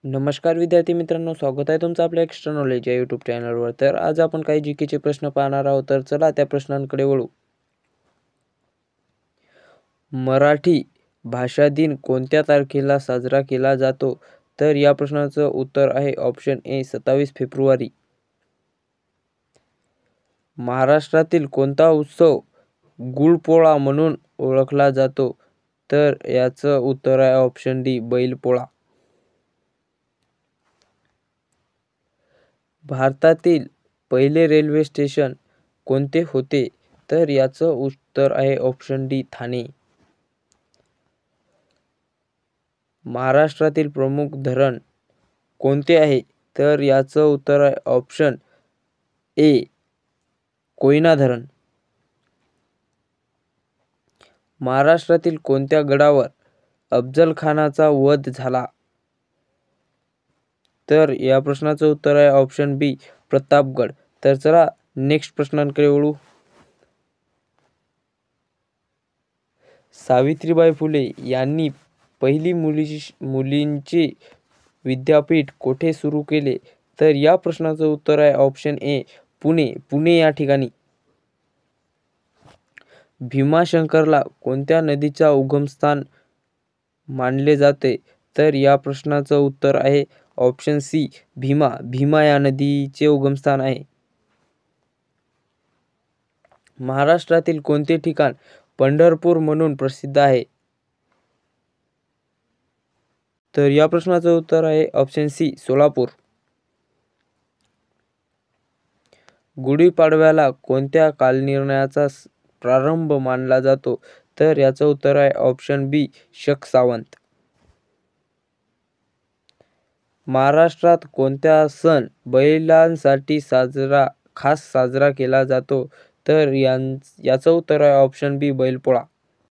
नमस्कार विद्यार्थी मित्रांनो, स्वागत आहे तुमचं आपल्या एक्स्ट्रा नॉलेज या यूट्यूब चॅनलवर. तर आज आपण काही जीकेचे प्रश्न पाहणार आहोत. तर चला त्या प्रश्नांकडे वळू. मराठी भाषा दिन कोणत्या तारखेला साजरा केला जातो? तर या प्रश्नाचं उत्तर आहे ऑप्शन ए 27 फेब्रुवारी. महाराष्ट्रातील कोणता उत्सव गुळपोळा म्हणून ओळखला जातो? तर याचं उत्तर आहे ऑप्शन डी बैलपोळा. भारतातील पहिले रेल्वे स्टेशन कोणते होते? तर याचं उत्तर आहे ऑप्शन डी ठाणे. महाराष्ट्रातील प्रमुख धरण कोणते आहे? तर याचं उत्तर आहे ऑप्शन ए कोयना धरण. महाराष्ट्रातील कोणत्या गडावर अफजल खानाचा वध झाला? तर या प्रश्नाचं उत्तर आहे ऑप्शन बी प्रतापगड. तर चला नेक्स्ट प्रश्नांकडे वळू. सावित्रीबाई फुले यांनी पहिली मुलींचे विद्यापीठ कोठे सुरू केले? तर या प्रश्नाचं उत्तर आहे ऑप्शन ए पुणे या ठिकाणी. भीमाशंकरला कोणत्या नदीचा उगमस्थान मानले जाते? तर या प्रश्नाचं उत्तर आहे ऑप्शन सी भीमा या नदीचे उगमस्थान आहे. महाराष्ट्रातील कोणते ठिकाण पंढरपूर म्हणून प्रसिद्ध आहे? तर या प्रश्नाचं उत्तर आहे ऑप्शन सी सोलापूर. गुढीपाडव्याला कोणत्या कालनिर्णयाचा प्रारंभ मानला जातो? तर याचं उत्तर आहे ऑप्शन बी शक सावंत. महाराष्ट्रात कोणत्या सण बैलांसाठी खास साजरा केला जातो? तर याचं उत्तर आहे ऑप्शन बी बैलपोळा.